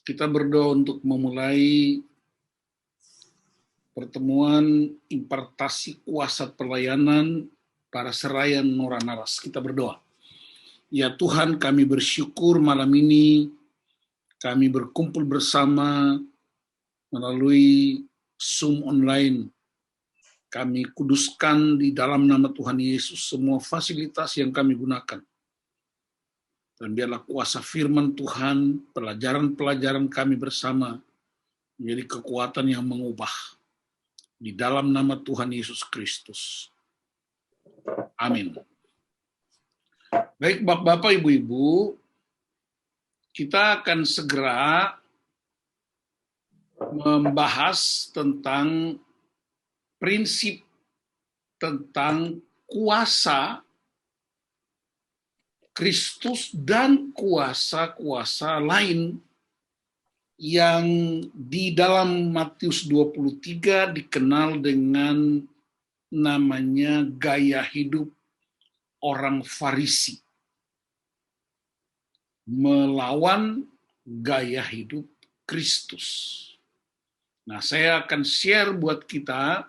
Kita berdoa untuk memulai pertemuan impartasi kuasa pelayanan para serayan Nora Naras. Kita berdoa. Ya Tuhan, kami bersyukur malam ini kami berkumpul bersama melalui Zoom online. Kami kuduskan di dalam nama Tuhan Yesus semua fasilitas yang kami gunakan. Dan biarlah kuasa firman Tuhan, pelajaran-pelajaran kami bersama menjadi kekuatan yang mengubah. Di dalam nama Tuhan Yesus Kristus. Amin. Baik Bapak, Ibu-Ibu, kita akan segera membahas tentang prinsip tentang kuasa Kristus dan kuasa-kuasa lain yang di dalam Matius 23 dikenal dengan namanya gaya hidup orang Farisi. Melawan gaya hidup Kristus. Nah, saya akan share buat kita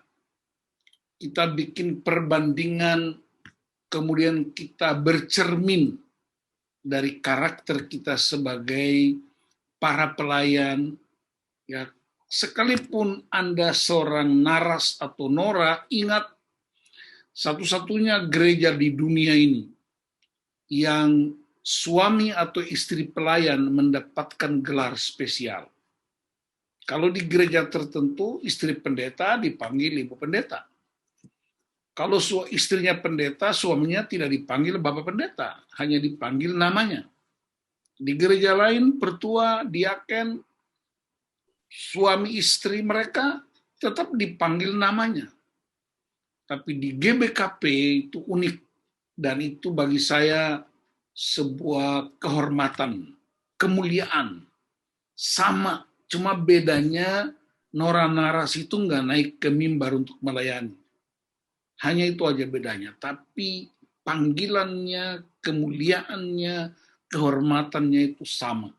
bikin perbandingan, kemudian kita bercermin dari karakter kita sebagai para pelayan, ya, sekalipun Anda seorang naras atau nora, ingat satu-satunya gereja di dunia ini yang suami atau istri pelayan mendapatkan gelar spesial. Kalau di gereja tertentu, istri pendeta dipanggil ibu pendeta. Kalau istrinya pendeta, suaminya tidak dipanggil bapak pendeta, hanya dipanggil namanya. Di gereja lain, pertua, diaken, suami istri mereka tetap dipanggil namanya. Tapi di GBKP itu unik, dan itu bagi saya sebuah kehormatan, kemuliaan. Sama, cuma bedanya Nora Naras itu nggak naik ke mimbar untuk melayani. Hanya itu aja bedanya, tapi panggilannya, kemuliaannya, kehormatannya itu sama.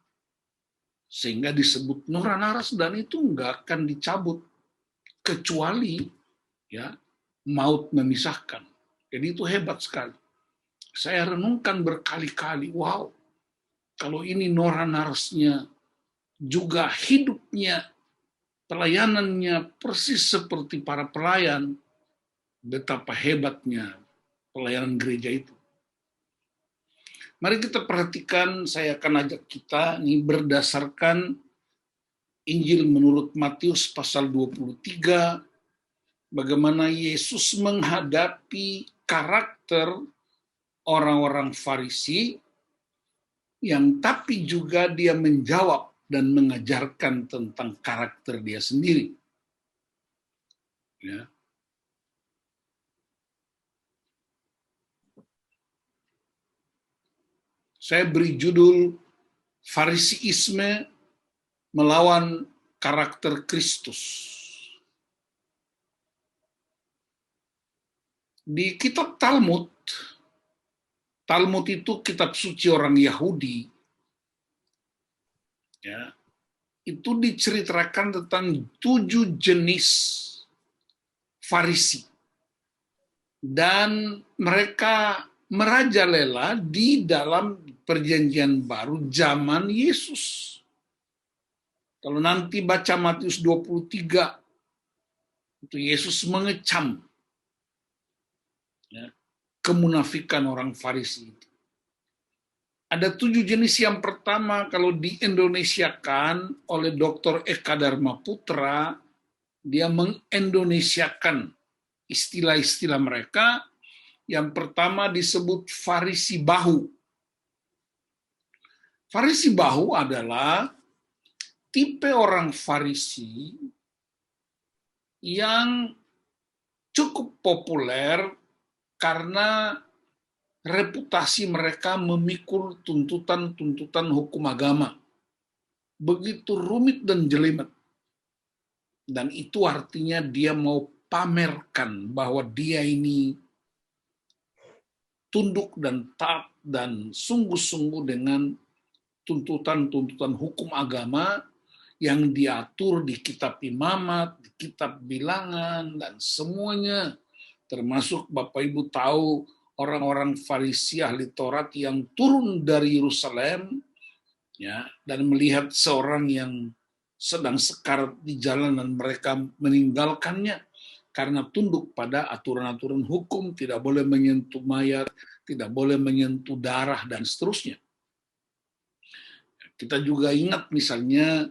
Sehingga disebut Nora Naras dan itu nggak akan dicabut kecuali ya maut memisahkan. Jadi itu hebat sekali. Saya renungkan berkali-kali, wow, kalau ini Nora Narasnya juga hidupnya, pelayanannya persis seperti para pelayan, betapa hebatnya pelayanan gereja itu. Mari kita perhatikan, saya akan ajak kita ini berdasarkan Injil menurut Matius pasal 23, bagaimana Yesus menghadapi karakter orang-orang Farisi, yang tapi juga dia menjawab dan mengajarkan tentang karakter dia sendiri. Ya. Saya beri judul Farisiisme melawan karakter Kristus. Di kitab Talmud itu kitab suci orang Yahudi, ya, itu diceritakan tentang 7 jenis Farisi. Dan mereka merajalela di dalam perjanjian baru zaman Yesus. Kalau nanti baca Matius 23, itu Yesus mengecam ya, kemunafikan orang Farisi itu. Ada 7 jenis. Yang pertama, kalau diindonesiakan oleh Dr. Eka Dharma Putra, dia mengindonesiakan istilah-istilah mereka. Yang pertama disebut Farisi bahu. Farisi bahu adalah tipe orang Farisi yang cukup populer karena reputasi mereka memikul tuntutan-tuntutan hukum agama. Begitu rumit dan jelimet. Dan itu artinya dia mau pamerkan bahwa dia ini tunduk dan taat dan sungguh-sungguh dengan tuntutan-tuntutan hukum agama yang diatur di kitab Imamat, di kitab Bilangan, dan semuanya. Termasuk Bapak Ibu tahu orang-orang Farisi ahli Taurat yang turun dari Yerusalem, ya, dan melihat seorang yang sedang sekarat di jalan dan mereka meninggalkannya karena tunduk pada aturan-aturan hukum, tidak boleh menyentuh mayat, tidak boleh menyentuh darah, dan seterusnya. Kita juga ingat misalnya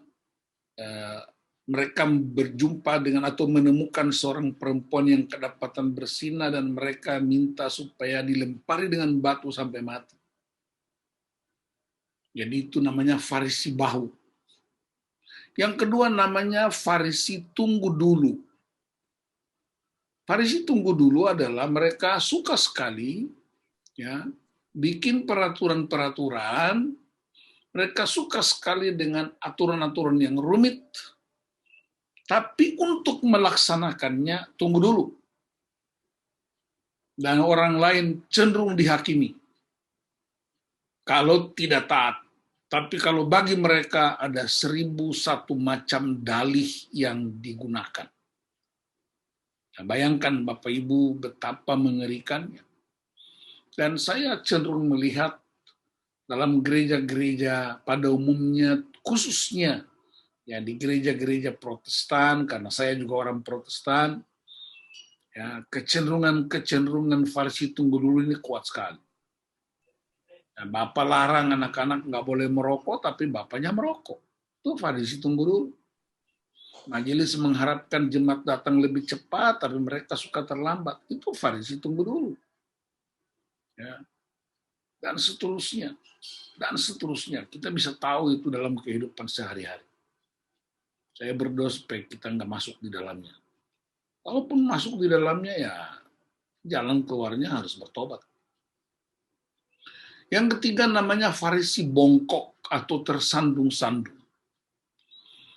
mereka berjumpa dengan atau menemukan seorang perempuan yang kedapatan berzina dan mereka minta supaya dilempari dengan batu sampai mati. Jadi itu namanya Farisi bahu. Yang kedua namanya Farisi tunggu dulu. Farisi tunggu dulu adalah mereka suka sekali ya bikin peraturan-peraturan, mereka suka sekali dengan aturan-aturan yang rumit, tapi untuk melaksanakannya tunggu dulu. Dan orang lain cenderung dihakimi kalau tidak taat. Tapi kalau bagi mereka ada 1001 macam dalih yang digunakan. Nah, bayangkan Bapak Ibu betapa mengerikannya. Dan saya cenderung melihat dalam gereja-gereja pada umumnya, khususnya ya di gereja-gereja Protestan, karena saya juga orang Protestan, ya kecenderungan Farisi tunggu dulu ini kuat sekali. Nah, Bapak larang anak-anak nggak boleh merokok, tapi bapaknya merokok. Itu Farisi tunggu dulu. Majelis mengharapkan jemaat datang lebih cepat, tapi mereka suka terlambat. Itu Farisi tunggu dulu. Ya. Dan seterusnya. Dan seterusnya. Kita bisa tahu itu dalam kehidupan sehari-hari. Saya berdoa supaya kita nggak masuk di dalamnya. Walaupun masuk di dalamnya, ya jalan keluarnya harus bertobat. Yang ketiga namanya Farisi bongkok atau tersandung-sandung.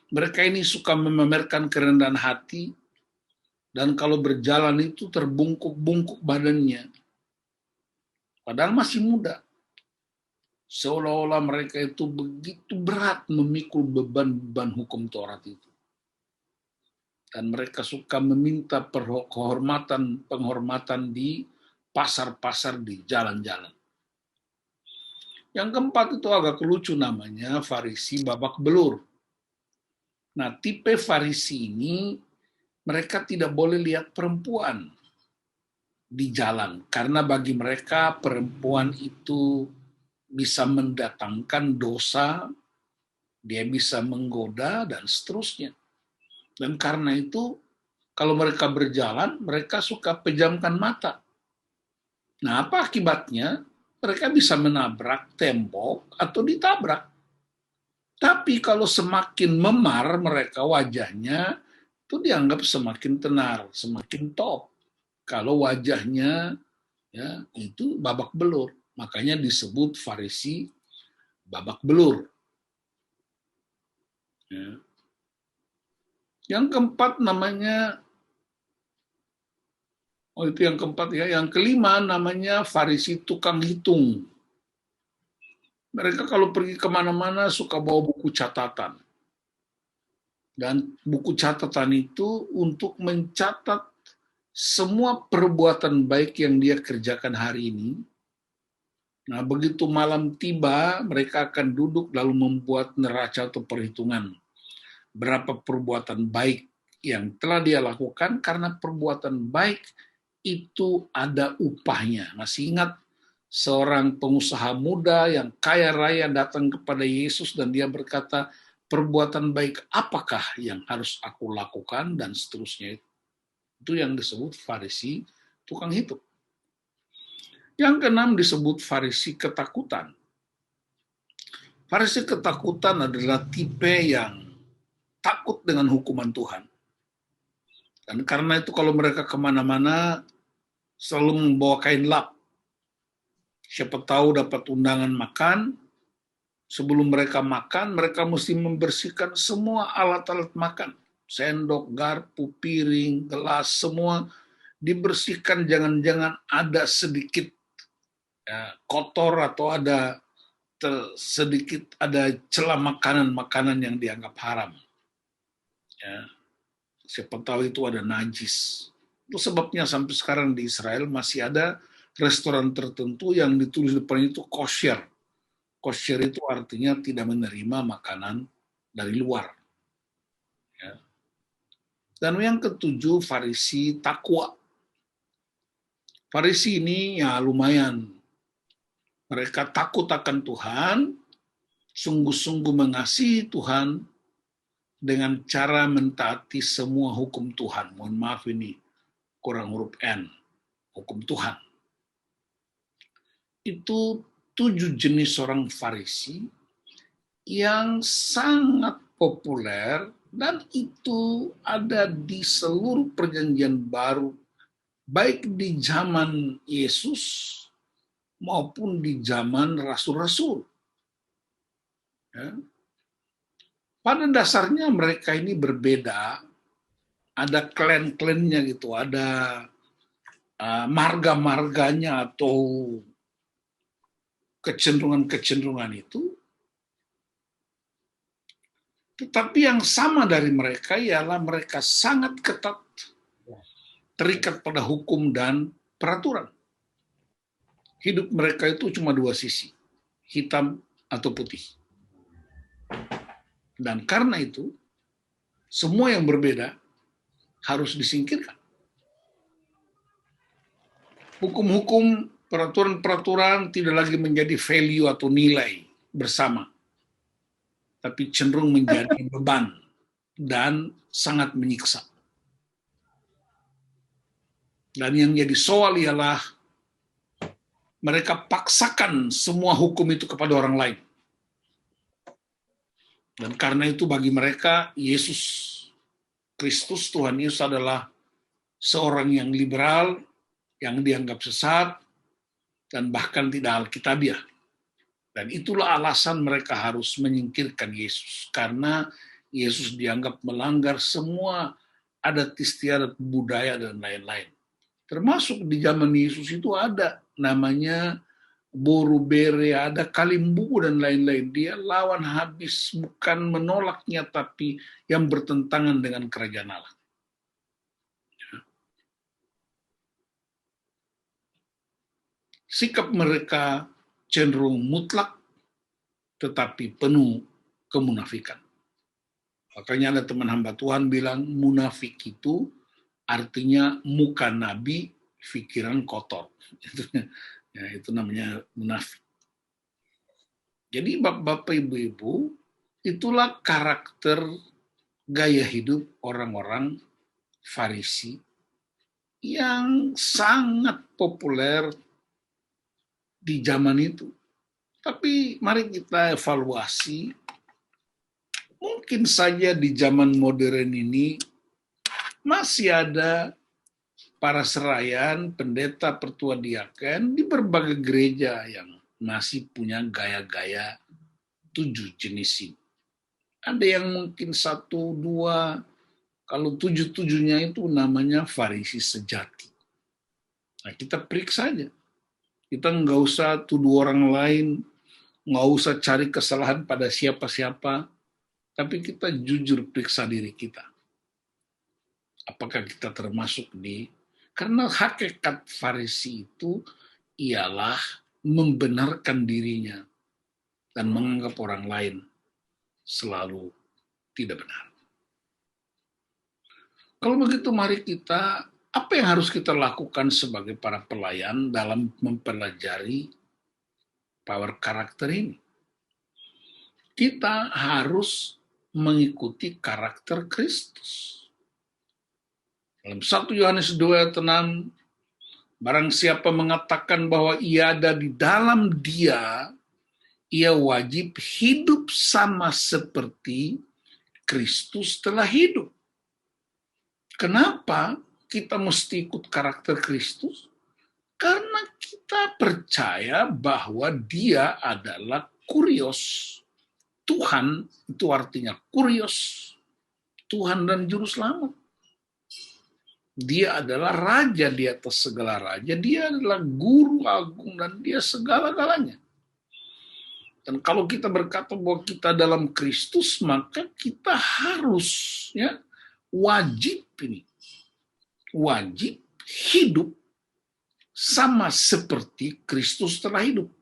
Mereka ini suka memamerkan kerendahan hati, dan kalau berjalan itu terbungkuk-bungkuk badannya. Padahal masih muda. Seolah-olah mereka itu begitu berat memikul beban-beban hukum Taurat itu. Dan mereka suka meminta penghormatan di pasar-pasar, di jalan-jalan. Yang keempat itu agak lucu namanya Farisi babak belur. Nah, tipe Farisi ini mereka tidak boleh lihat perempuan di jalan karena bagi mereka perempuan itu bisa mendatangkan dosa, dia bisa menggoda dan seterusnya. Dan karena itu kalau mereka berjalan, mereka suka pejamkan mata. Nah, apa akibatnya? Mereka bisa menabrak tembok atau ditabrak. Tapi kalau semakin memar mereka wajahnya, itu dianggap semakin tenar, semakin top. Kalau wajahnya ya itu babak belur, makanya disebut Farisi babak belur. Ya. Yang keempat namanya, itu yang keempat ya. Yang kelima namanya Farisi tukang hitung. Mereka kalau pergi kemana-mana suka bawa buku catatan. Dan buku catatan itu untuk mencatat semua perbuatan baik yang dia kerjakan hari ini. Nah, begitu malam tiba, mereka akan duduk lalu membuat neraca atau perhitungan. Berapa perbuatan baik yang telah dia lakukan, karena perbuatan baik itu ada upahnya. Masih ingat seorang pengusaha muda yang kaya raya datang kepada Yesus dan dia berkata, perbuatan baik apakah yang harus aku lakukan, dan seterusnya. Itu yang disebut Farisi tukang hitung. Yang keenam disebut Farisi ketakutan. Farisi ketakutan adalah tipe yang takut dengan hukuman Tuhan. Dan karena itu kalau mereka kemana-mana selalu membawa kain lap. Siapa tahu dapat undangan makan, sebelum mereka makan, mereka mesti membersihkan semua alat-alat makan. Sendok, garpu, piring, gelas, semua dibersihkan. Jangan-jangan ada sedikit ya, kotor atau ada sedikit ada celah makanan-makanan yang dianggap haram. Ya, siapa tahu itu ada najis. Itu sebabnya sampai sekarang di Israel masih ada restoran tertentu yang ditulis depan itu kosher. Kosher itu artinya tidak menerima makanan dari luar. Ya. Dan yang ketujuh, Farisi takwa. Farisi ini ya lumayan. Mereka takut akan Tuhan, sungguh-sungguh mengasihi Tuhan dengan cara mentaati semua hukum Tuhan. Mohon maaf ini kurang huruf N, hukum Tuhan. Itu 7 jenis orang Farisi yang sangat populer dan itu ada di seluruh perjanjian baru, baik di zaman Yesus maupun di zaman rasul-rasul. Ya. Pada dasarnya mereka ini berbeda, ada klan-klannya gitu, ada marga-marganya atau kecenderungan-kecenderungan itu. Tetapi yang sama dari mereka ialah mereka sangat ketat terikat pada hukum dan peraturan. Hidup mereka itu cuma 2 sisi, hitam atau putih. Dan karena itu, semua yang berbeda harus disingkirkan. Hukum-hukum, peraturan-peraturan tidak lagi menjadi value atau nilai bersama, tapi cenderung menjadi beban dan sangat menyiksa. Dan yang jadi soal ialah mereka paksakan semua hukum itu kepada orang lain. Dan karena itu bagi mereka, Yesus Kristus, Tuhan Yesus adalah seorang yang liberal, yang dianggap sesat, dan bahkan tidak alkitabiah. Dan itulah alasan mereka harus menyingkirkan Yesus. Karena Yesus dianggap melanggar semua adat istiadat budaya dan lain-lain. Termasuk di zaman Yesus itu ada namanya borubere, ada kalimbu dan lain-lain. Dia lawan habis, bukan menolaknya, tapi yang bertentangan dengan kerajaan Allah. Sikap mereka cenderung mutlak, tetapi penuh kemunafikan. Makanya ada teman hamba Tuhan bilang, munafik itu artinya muka nabi, pikiran kotor. Itu namanya munafik. Jadi bapak-bapak, ibu-ibu, itulah karakter gaya hidup orang-orang Farisi yang sangat populer di zaman itu. Tapi mari kita evaluasi, mungkin saja di zaman modern ini masih ada para serayan, pendeta, pertua diaken di berbagai gereja yang masih punya gaya-gaya 7 jenis ini. Ada yang mungkin 1, 2, kalau 7-7-nya itu namanya Farisi sejati. Nah, kita periksa saja. Kita nggak usah tuduh orang lain, nggak usah cari kesalahan pada siapa-siapa, tapi kita jujur periksa diri kita. Apakah kita termasuk karena hakikat Farisi itu ialah membenarkan dirinya dan menganggap orang lain selalu tidak benar. Kalau begitu mari kita, apa yang harus kita lakukan sebagai para pelayan dalam mempelajari power karakter ini? Kita harus mengikuti karakter Kristus. Dalam 1 Yohanes 2 ayat 6, barang siapa mengatakan bahwa ia ada di dalam Dia, ia wajib hidup sama seperti Kristus telah hidup. Kenapa kita mesti ikut karakter Kristus? Karena kita percaya bahwa Dia adalah kurios. Tuhan itu artinya kurios. Tuhan dan Juru Selamat. Dia adalah raja di atas segala raja. Dia adalah guru agung dan dia segala-galanya. Dan kalau kita berkata bahwa kita dalam Kristus, maka kita harus wajib hidup sama seperti Kristus telah hidup.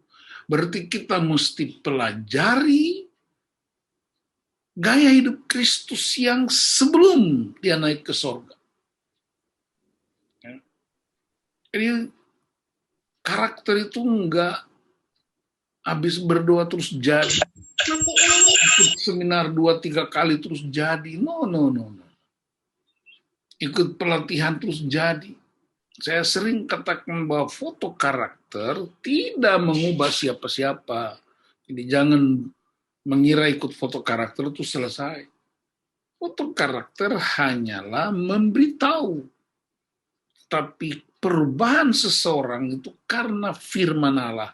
Berarti kita mesti pelajari gaya hidup Kristus yang sebelum dia naik ke sorga. Jadi karakter itu enggak habis berdoa terus jadi, ikut seminar 2-3 kali terus jadi. No. Ikut pelatihan terus jadi. Saya sering katakan bahwa foto karakter tidak mengubah siapa-siapa. Jadi jangan mengira ikut foto karakter itu selesai. Foto karakter hanyalah memberitahu. Tapi perubahan seseorang itu karena firman Allah,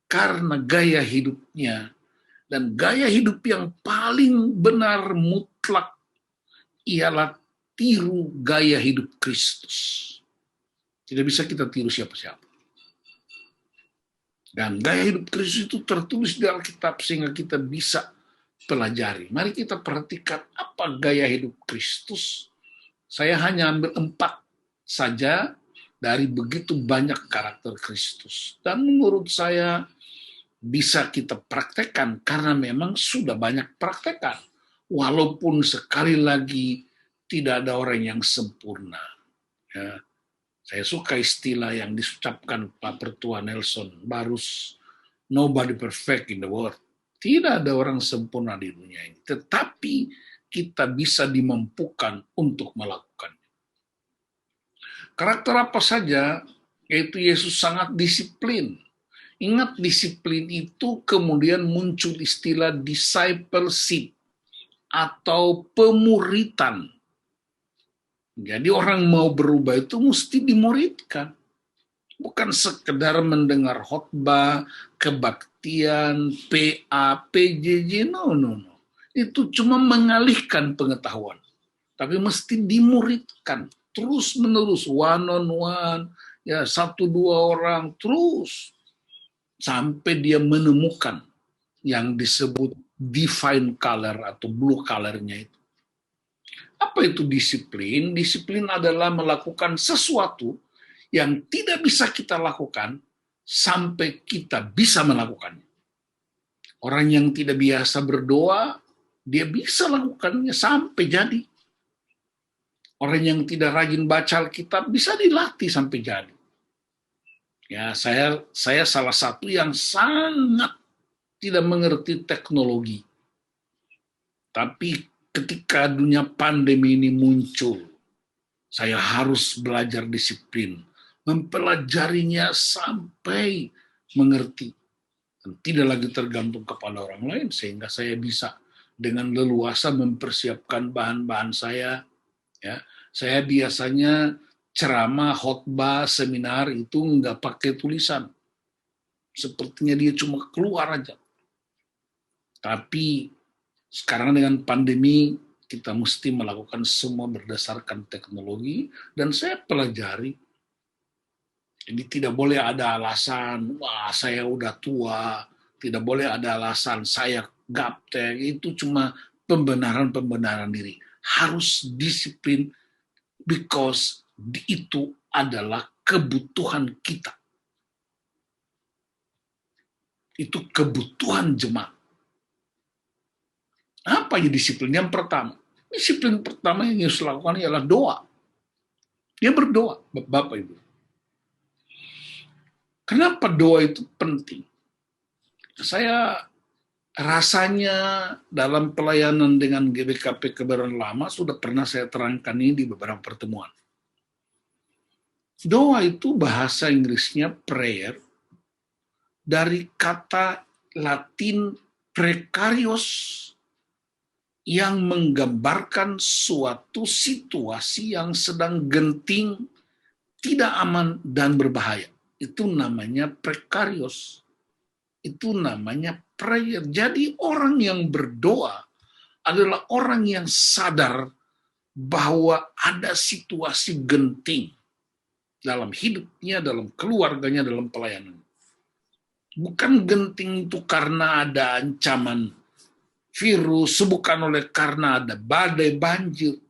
karena gaya hidupnya. Dan gaya hidup yang paling benar mutlak ialah tiru gaya hidup Kristus. Tidak bisa kita tiru siapa-siapa. Dan gaya hidup Kristus itu tertulis di Alkitab sehingga kita bisa pelajari. Mari kita perhatikan apa gaya hidup Kristus. Saya hanya ambil 4 saja dari begitu banyak karakter Kristus. Dan menurut saya bisa kita praktekkan karena memang sudah banyak praktekan. Walaupun sekali lagi tidak ada orang yang sempurna. Ya. Saya suka istilah yang diucapkan Pak Pertua Nelson, Barus, nobody perfect in the world. Tidak ada orang sempurna di dunia ini. Tetapi kita bisa dimampukan untuk melakukannya. Karakter apa saja, yaitu Yesus sangat disiplin. Ingat disiplin itu kemudian muncul istilah discipleship atau pemuritan. Jadi orang mau berubah itu mesti dimuridkan. Bukan sekedar mendengar khotbah, kebaktian, PA, PJJ, no. Itu cuma mengalihkan pengetahuan. Tapi mesti dimuridkan. Terus menerus, one on one, 1-2 orang, terus. Sampai dia menemukan yang disebut divine color atau blue color-nya itu. Apa itu disiplin? Disiplin adalah melakukan sesuatu yang tidak bisa kita lakukan sampai kita bisa melakukannya. Orang yang tidak biasa berdoa, dia bisa lakukannya sampai jadi. Orang yang tidak rajin baca Alkitab bisa dilatih sampai jadi. Ya, saya salah satu yang sangat tidak mengerti teknologi. Tapi ketika dunia pandemi ini muncul, saya harus belajar disiplin, mempelajarinya sampai mengerti. Dan tidak lagi tergantung kepada orang lain, sehingga saya bisa dengan leluasa mempersiapkan bahan-bahan saya. Ya, saya biasanya ceramah, khotbah, seminar itu nggak pakai tulisan. Sepertinya dia cuma keluar aja. Tapi sekarang dengan pandemi, kita mesti melakukan semua berdasarkan teknologi, dan saya pelajari. Jadi tidak boleh ada alasan, wah saya udah tua, tidak boleh ada alasan saya gaptek, itu cuma pembenaran diri. Harus disiplin, because itu adalah kebutuhan kita. Itu kebutuhan jemaat. Apa ya disiplin? Yang pertama, disiplin pertama yang Yesus lakukan ialah doa. Dia berdoa, Bapak Ibu. Kenapa doa itu penting? Saya rasanya dalam pelayanan dengan GBKP Kebayoran Lama sudah pernah saya terangkan ini di beberapa pertemuan. Doa itu bahasa Inggrisnya prayer, dari kata Latin precarious, yang menggambarkan suatu situasi yang sedang genting, tidak aman, dan berbahaya. Itu namanya precarious. Itu namanya prayer. Jadi orang yang berdoa adalah orang yang sadar bahwa ada situasi genting dalam hidupnya, dalam keluarganya, dalam pelayanan. Bukan genting itu karena ada ancaman virus, bukan karena ada badai banjir.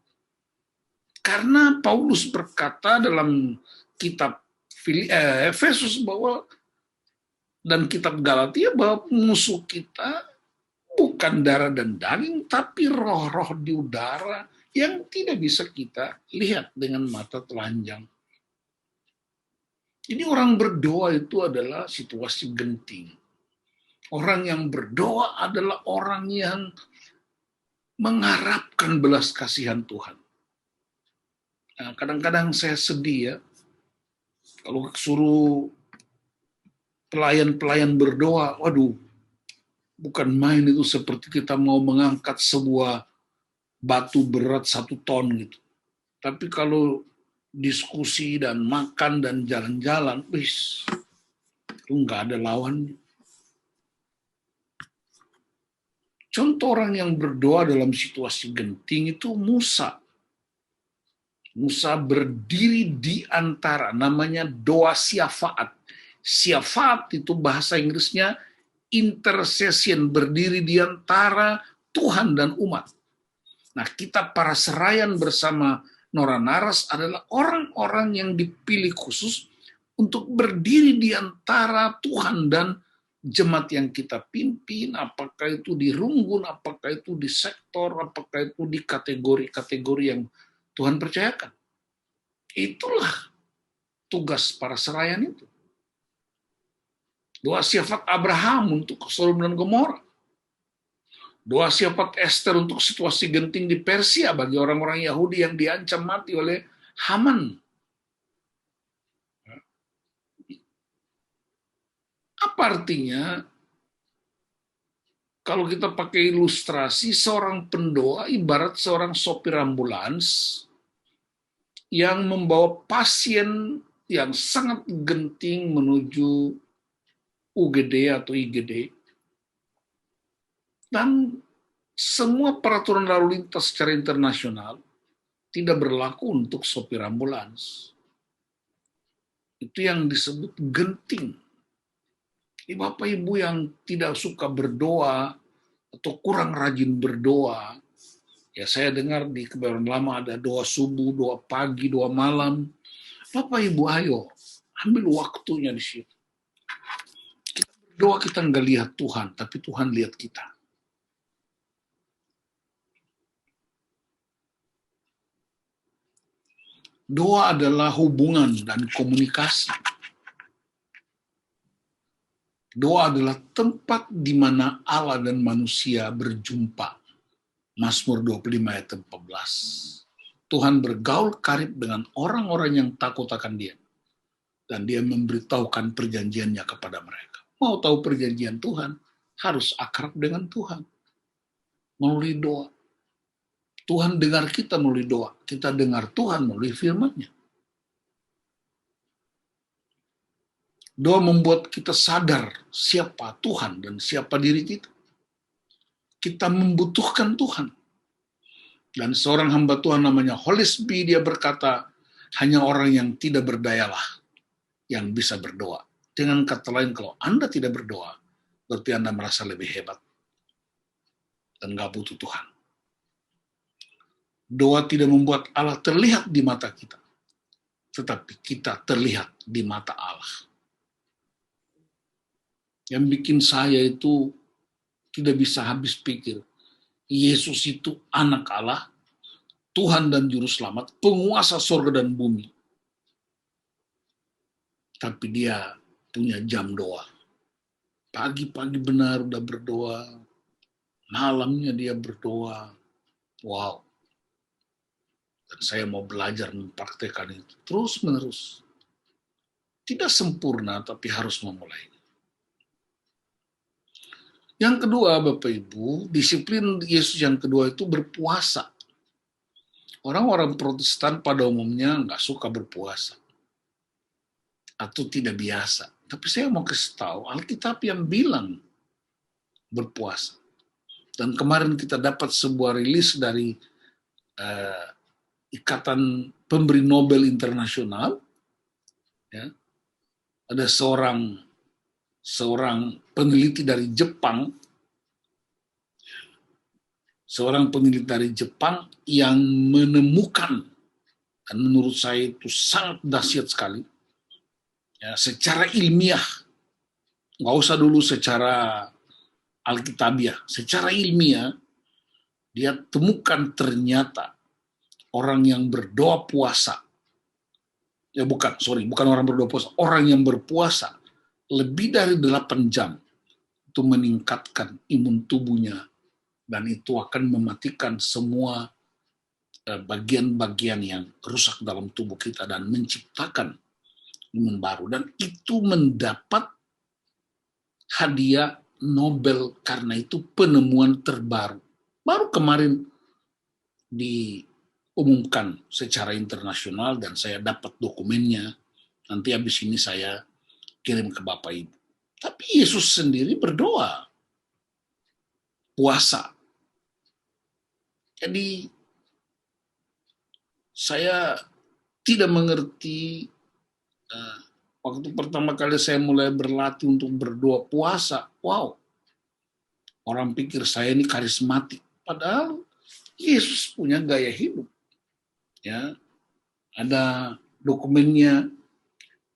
Karena Paulus berkata dalam kitab Efesus bahwa dan kitab Galatia bahwa musuh kita bukan darah dan daging, tapi roh-roh di udara yang tidak bisa kita lihat dengan mata telanjang. Jadi orang berdoa itu adalah situasi genting. Orang yang berdoa adalah orang yang mengharapkan belas kasihan Tuhan. Nah, kadang-kadang saya sedih ya, kalau suruh pelayan-pelayan berdoa, waduh, bukan main itu, seperti kita mau mengangkat sebuah batu berat 1 ton gitu. Tapi kalau diskusi dan makan dan jalan-jalan, wis, itu nggak ada lawannya. Contoh orang yang berdoa dalam situasi genting itu Musa. Musa berdiri di antara, namanya doa syafaat. Syafaat itu bahasa Inggrisnya intercession, berdiri di antara Tuhan dan umat. Nah, kita para serayan bersama Nora Naras adalah orang-orang yang dipilih khusus untuk berdiri di antara Tuhan dan jemaat yang kita pimpin, apakah itu di Runggun, apakah itu di sektor, apakah itu di kategori-kategori yang Tuhan percayakan. Itulah tugas para serayan itu. Doa syafaat Abraham untuk Sodom dan Gomora. Doa syafaat Esther untuk situasi genting di Persia bagi orang-orang Yahudi yang diancam mati oleh Haman. Apa artinya? Kalau kita pakai ilustrasi, seorang pendoa ibarat seorang sopir ambulans yang membawa pasien yang sangat genting menuju UGD atau IGD. Dan semua peraturan lalu lintas secara internasional tidak berlaku untuk sopir ambulans. Itu yang disebut genting. Bapak Ibu yang tidak suka berdoa atau kurang rajin berdoa, ya saya dengar di Kebayoran Lama ada doa subuh, doa pagi, doa malam. Bapak Ibu ayo, ambil waktunya di situ. Kita berdoa, kita nggak lihat Tuhan, tapi Tuhan lihat kita. Doa adalah hubungan dan komunikasi. Doa adalah tempat di mana Allah dan manusia berjumpa. Mazmur 25 ayat 14. Tuhan bergaul karib dengan orang-orang yang takut akan Dia. Dan Dia memberitahukan perjanjiannya kepada mereka. Mau tahu perjanjian Tuhan, harus akrab dengan Tuhan. Melalui doa. Tuhan dengar kita melalui doa. Kita dengar Tuhan melalui firman-Nya. Doa membuat kita sadar siapa Tuhan dan siapa diri kita. Kita membutuhkan Tuhan. Dan seorang hamba Tuhan namanya Holisby, dia berkata, hanya orang yang tidak berdayalah yang bisa berdoa. Dengan kata lain, kalau Anda tidak berdoa, berarti Anda merasa lebih hebat. Dan gak butuh Tuhan. Doa tidak membuat Allah terlihat di mata kita. Tetapi kita terlihat di mata Allah. Yang bikin saya itu tidak bisa habis pikir. Yesus itu anak Allah, Tuhan dan Juru Selamat, penguasa surga dan bumi. Tapi dia punya jam doa. Pagi-pagi benar udah berdoa, malamnya dia berdoa. Wow. Dan saya mau belajar mempraktekkan itu terus-menerus. Tidak sempurna, tapi harus memulai. Yang kedua, Bapak Ibu, disiplin Yesus yang kedua itu berpuasa. Orang-orang Protestan pada umumnya nggak suka berpuasa. Atau tidak biasa. Tapi saya mau kasih tahu, Alkitab yang bilang berpuasa. Dan kemarin kita dapat sebuah rilis dari Ikatan Pemberi Nobel Internasional. Ya. Ada seorang seorang peneliti dari Jepang, yang menemukan, dan menurut saya itu sangat dahsyat sekali, ya, secara ilmiah, nggak usah dulu secara alkitabiah, secara ilmiah, dia temukan ternyata orang yang berdoa puasa, bukan orang berdoa puasa, orang yang berpuasa lebih dari 8 jam itu meningkatkan imun tubuhnya, dan itu akan mematikan semua bagian-bagian yang rusak dalam tubuh kita dan menciptakan imun baru. Dan itu mendapat hadiah Nobel karena itu penemuan terbaru. Baru kemarin diumumkan secara internasional dan saya dapat dokumennya. Nanti habis ini saya kirim ke Bapak Ibu. Tapi Yesus sendiri berdoa, puasa. Jadi saya tidak mengerti waktu pertama kali saya mulai berlatih untuk berdoa puasa. Wow, orang pikir saya ini karismatik. Padahal Yesus punya gaya hidup. Ya, ada dokumennya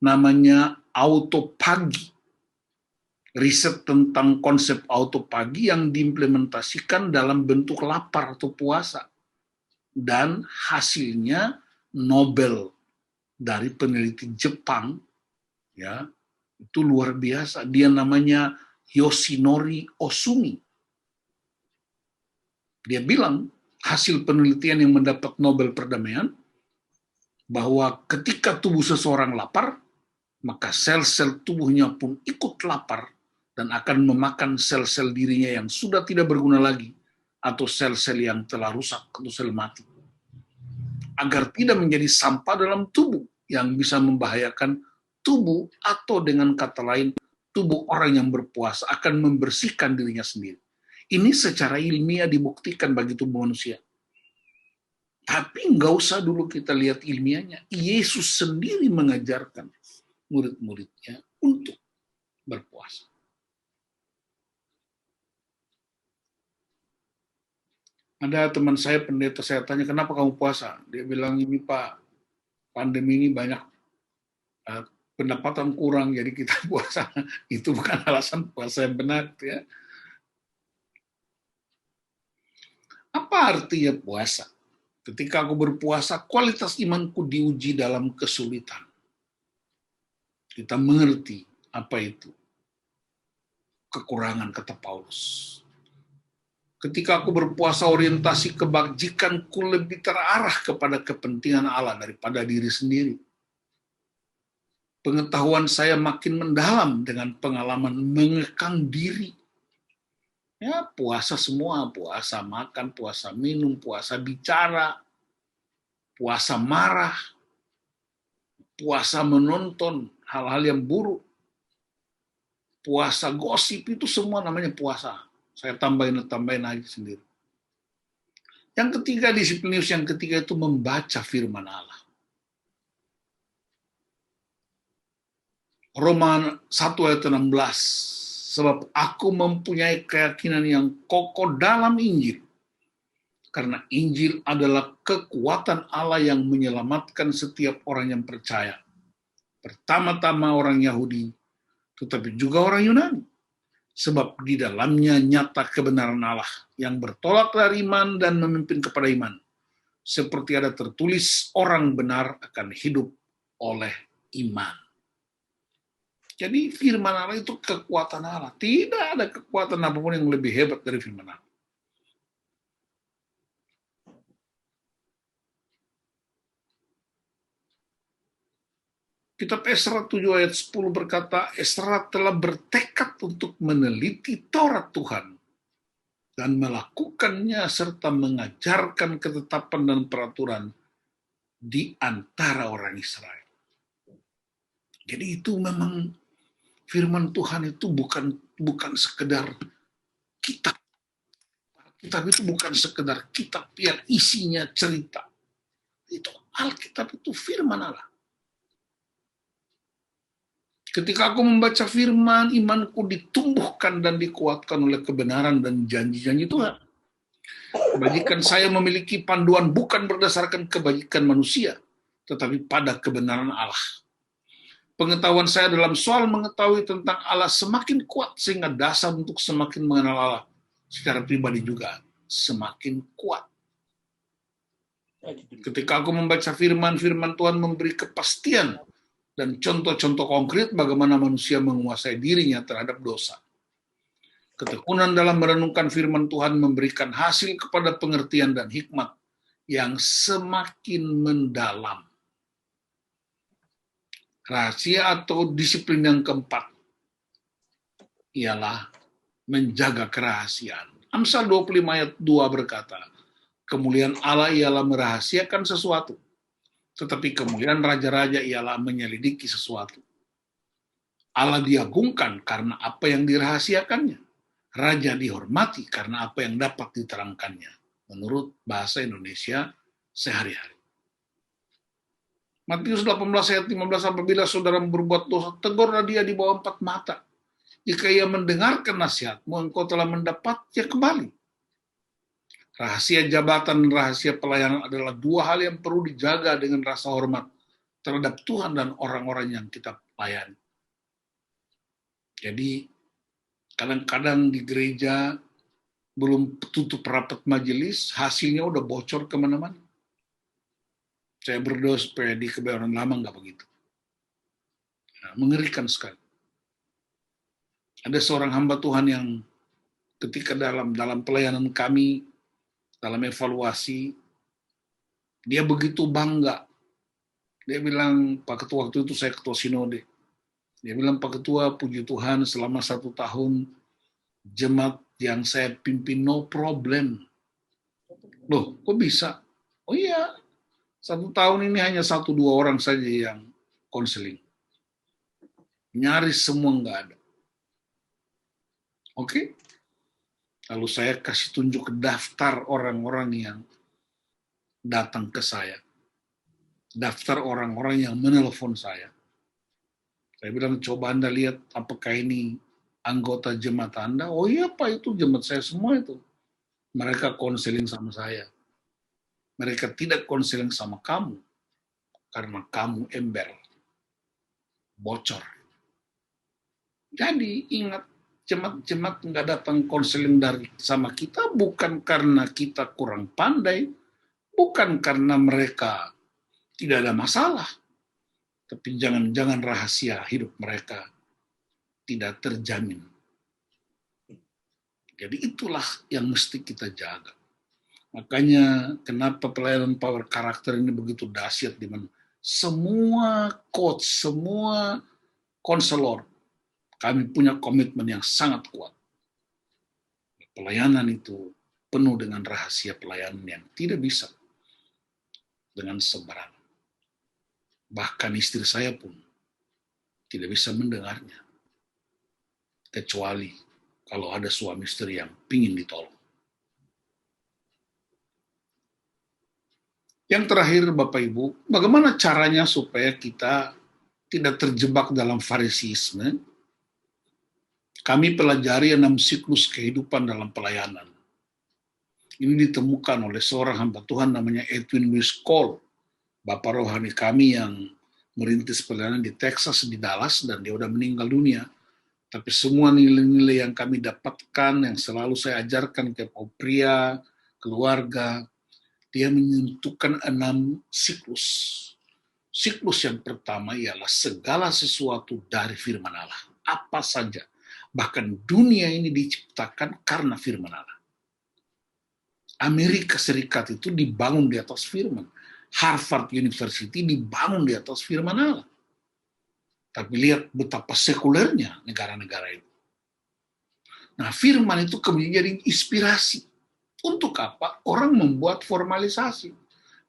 namanya autopagi. Riset tentang konsep autopagi yang diimplementasikan dalam bentuk lapar atau puasa. Dan hasilnya Nobel dari peneliti Jepang, ya, itu luar biasa. Dia namanya Yoshinori Osumi. Dia bilang hasil penelitian yang mendapat Nobel perdamaian bahwa ketika tubuh seseorang lapar, maka sel-sel tubuhnya pun ikut lapar dan akan memakan sel-sel dirinya yang sudah tidak berguna lagi atau sel-sel yang telah rusak atau sel mati, agar tidak menjadi sampah dalam tubuh yang bisa membahayakan tubuh, atau dengan kata lain, tubuh orang yang berpuasa akan membersihkan dirinya sendiri. Ini secara ilmiah dibuktikan bagi tubuh manusia. Tapi nggak usah dulu kita lihat ilmiahnya. Yesus sendiri mengajarkan murid-muridnya untuk berpuasa. Ada teman saya pendeta, saya tanya, kenapa kamu puasa? Dia bilang, ini Pak, pandemi ini banyak pendapatan kurang, jadi kita puasa. Itu bukan alasan puasa yang benar. Ya. Apa artinya puasa? Ketika aku berpuasa, kualitas imanku diuji dalam kesulitan. Kita mengerti apa itu kekurangan, kata Paulus. Ketika aku berpuasa, orientasi kebajikanku lebih terarah kepada kepentingan Allah daripada diri sendiri. Pengetahuan saya makin mendalam dengan pengalaman mengekang diri. Ya, puasa semua, puasa makan, puasa minum, puasa bicara, puasa marah, puasa menonton hal-hal yang buruk, puasa gosip, itu semua namanya puasa. Saya tambahin lagi sendiri. Yang ketiga, disiplinius yang ketiga itu membaca firman Allah. Roma 1 ayat 16, sebab aku mempunyai keyakinan yang kokoh dalam Injil, karena Injil adalah kekuatan Allah yang menyelamatkan setiap orang yang percaya. Pertama-tama orang Yahudi, tetapi juga orang Yunani. Sebab di dalamnya nyata kebenaran Allah yang bertolak dari iman dan memimpin kepada iman. Seperti ada tertulis, orang benar akan hidup oleh iman. Jadi firman Allah itu kekuatan Allah. Tidak ada kekuatan apapun yang lebih hebat dari firman Allah. Kitab Esra 7 ayat 10 berkata, Esra telah bertekad untuk meneliti Taurat Tuhan dan melakukannya serta mengajarkan ketetapan dan peraturan di antara orang Israel. Jadi itu memang firman Tuhan itu bukan sekedar kitab. Kitab itu bukan sekedar kitab yang isinya cerita. Itu Alkitab itu firman Allah. Ketika aku membaca firman, imanku ditumbuhkan dan dikuatkan oleh kebenaran dan janji-janji Tuhan. Kebajikan saya memiliki panduan bukan berdasarkan kebajikan manusia, tetapi pada kebenaran Allah. Pengetahuan saya dalam soal mengetahui tentang Allah semakin kuat, sehingga dasar untuk semakin mengenal Allah secara pribadi juga semakin kuat. Ketika aku membaca firman Tuhan memberi kepastian dan contoh-contoh konkret bagaimana manusia menguasai dirinya terhadap dosa. Ketekunan dalam merenungkan firman Tuhan memberikan hasil kepada pengertian dan hikmat yang semakin mendalam. Rahasia atau disiplin yang keempat ialah menjaga kerahasiaan. Amsal 25 ayat 2 berkata, kemuliaan Allah ialah merahasiakan sesuatu, tetapi kemuliaan raja-raja ialah menyelidiki sesuatu. Allah diagungkan karena apa yang dirahasiakannya. Raja dihormati karena apa yang dapat diterangkannya. Menurut bahasa Indonesia sehari-hari. Matius 18 ayat 15, apabila saudara berbuat dosa, tegurlah dia di bawah 4 mata. Jika ia mendengarkan nasihatmu, engkau telah mendapatnya kembali. Rahasia jabatan dan rahasia pelayanan adalah dua hal yang perlu dijaga dengan rasa hormat terhadap Tuhan dan orang-orang yang kita layani. Jadi, kadang-kadang di gereja belum tutup rapat majelis, hasilnya udah bocor kemana-mana. Saya berdoa supaya di kebenaran lama nggak begitu. Nah, mengerikan sekali. Ada seorang hamba Tuhan yang ketika dalam pelayanan kami, dalam evaluasi, dia begitu bangga. Dia bilang, Pak Ketua, waktu itu saya ketua sinode. Dia bilang, Pak Ketua, puji Tuhan selama 1 tahun, jemaat yang saya pimpin no problem. Loh, kok bisa? Oh iya, 1 tahun ini hanya 1-2 orang saja yang konseling. Nyaris semua nggak ada. Oke? Lalu saya kasih tunjuk daftar orang-orang yang datang ke saya. Daftar orang-orang yang menelpon saya. Saya bilang, coba Anda lihat apakah ini anggota jemaat Anda. Oh iya Pak, itu jemaat saya semua itu. Mereka konseling sama saya. Mereka tidak konseling sama kamu. Karena kamu ember. Bocor. Jadi ingat, jemaat nggak datang konseling sama kita bukan karena kita kurang pandai, bukan karena mereka tidak ada masalah, tapi jangan-jangan rahasia hidup mereka tidak terjamin. Jadi itulah yang mesti kita jaga. Makanya kenapa pelayanan power karakter ini begitu dahsyat, di mana semua coach, semua konselor, kami punya komitmen yang sangat kuat. Pelayanan itu penuh dengan rahasia pelayanan yang tidak bisa dengan sembarangan. Bahkan istri saya pun tidak bisa mendengarnya. Kecuali kalau ada suami istri yang pingin ditolong. Yang terakhir Bapak Ibu, bagaimana caranya supaya kita tidak terjebak dalam farisisme? Kami pelajari 6 siklus kehidupan dalam pelayanan. Ini ditemukan oleh seorang hamba Tuhan namanya Edwin Lewis Cole, Bapak rohani kami yang merintis pelayanan di Texas, di Dallas, dan dia udah meninggal dunia. Tapi semua nilai-nilai yang kami dapatkan, yang selalu saya ajarkan ke pria, keluarga, dia menentukan 6 siklus. Siklus yang pertama ialah segala sesuatu dari firman Allah. Apa saja. Bahkan dunia ini diciptakan karena firman Allah. Amerika Serikat itu dibangun di atas firman. Harvard University dibangun di atas firman Allah. Tapi lihat betapa sekulernya negara-negara itu. Nah, firman itu kemudian jadi inspirasi. Untuk apa? Orang membuat formalisasi.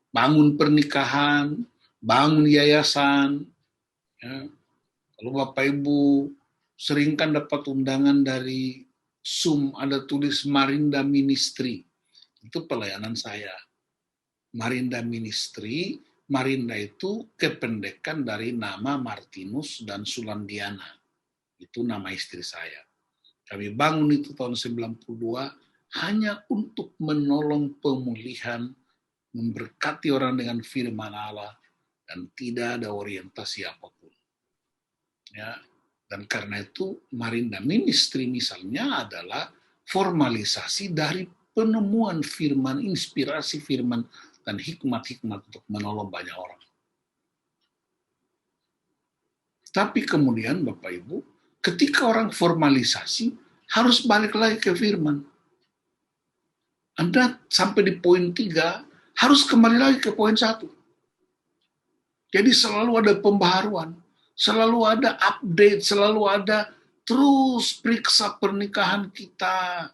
Bangun pernikahan, bangun yayasan. Ya. Kalau Bapak Ibu sering kan dapat undangan dari Zoom, ada tulis Marinda Ministry. Itu pelayanan saya. Marinda Ministry Marinda itu kependekan dari nama Martinus dan Sulandiana. Itu nama istri saya. Kami bangun itu tahun 92 hanya untuk menolong pemulihan, memberkati orang dengan firman Allah, dan tidak ada orientasi apapun. Ya, dan karena itu Marinda Ministry misalnya adalah formalisasi dari penemuan firman, inspirasi firman, dan hikmat-hikmat untuk menolong banyak orang. Tapi kemudian Bapak Ibu, ketika orang formalisasi, harus balik lagi ke firman. Anda sampai di poin 3, harus kembali lagi ke poin 1. Jadi selalu ada pembaharuan, selalu ada update, selalu ada terus periksa pernikahan kita.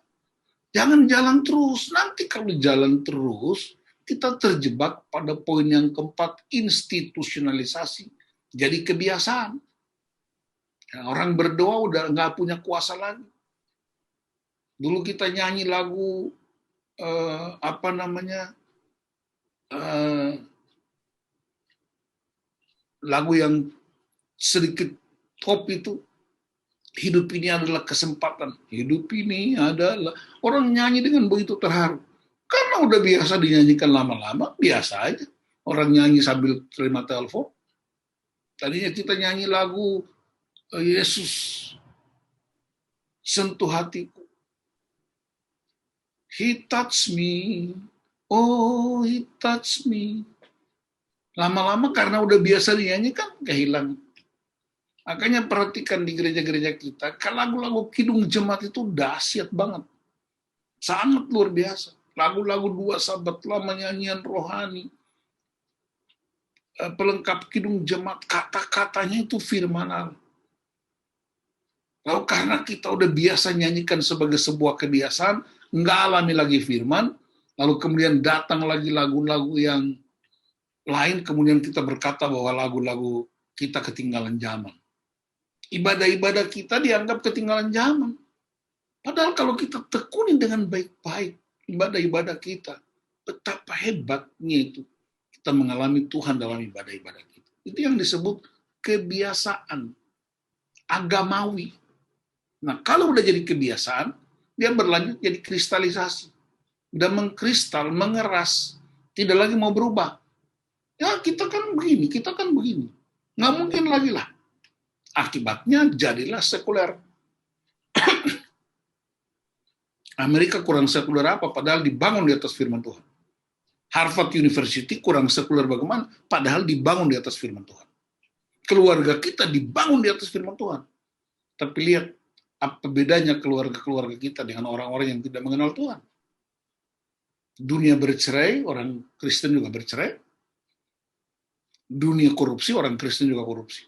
Jangan jalan terus, nanti kalau jalan terus, kita terjebak pada poin yang keempat, institusionalisasi. Jadi kebiasaan. Orang berdoa udah nggak punya kuasa lagi. Dulu kita nyanyi lagu lagu yang sedikit top itu, hidup ini adalah kesempatan. Hidup ini adalah, orang nyanyi dengan begitu terharu. Karena udah biasa dinyanyikan lama-lama, biasa aja. Orang nyanyi sambil terima telepon. Tadinya kita nyanyi lagu Yesus sentuh hatiku. He touched me. Oh, he touched me. Lama-lama karena udah biasa dinyanyikan, kehilangan. Makanya perhatikan di gereja-gereja kita, lagu-lagu kidung jemaat itu dahsyat banget. Sangat luar biasa. Lagu-lagu dua sahabat lama, nyanyian rohani, pelengkap kidung jemaat, kata-katanya itu firman Allah. Lalu karena kita udah biasa nyanyikan sebagai sebuah kebiasaan, nggak alami lagi firman, lalu kemudian datang lagi lagu-lagu yang lain, kemudian kita berkata bahwa lagu-lagu kita ketinggalan zaman. Ibadah-ibadah kita dianggap ketinggalan zaman. Padahal kalau kita tekuni dengan baik-baik ibadah-ibadah kita, betapa hebatnya itu kita mengalami Tuhan dalam ibadah-ibadah kita. Itu yang disebut kebiasaan agamawi. Nah, kalau udah jadi kebiasaan, dia berlanjut jadi kristalisasi. Udah mengkristal, mengeras, tidak lagi mau berubah. Ya, kita kan begini, kita kan begini. Nggak mungkin lagi lah. Akibatnya jadilah sekuler. Amerika kurang sekuler apa? Padahal dibangun di atas firman Tuhan. Harvard University kurang sekuler bagaimana? Padahal dibangun di atas firman Tuhan. Keluarga kita dibangun di atas firman Tuhan. Tapi lihat, apa bedanya keluarga-keluarga kita dengan orang-orang yang tidak mengenal Tuhan? Dunia bercerai, orang Kristen juga bercerai. Dunia korupsi, orang Kristen juga korupsi.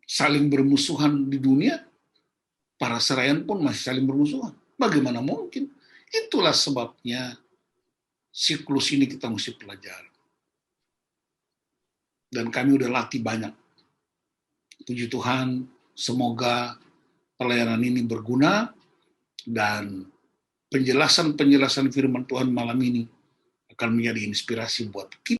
Saling bermusuhan di dunia, para seraian pun masih saling bermusuhan. Bagaimana mungkin? Itulah sebabnya siklus ini kita mesti pelajari. Dan kami udah latih banyak. Puji Tuhan, semoga pelayanan ini berguna dan penjelasan-penjelasan firman Tuhan malam ini akan menjadi inspirasi buat kita.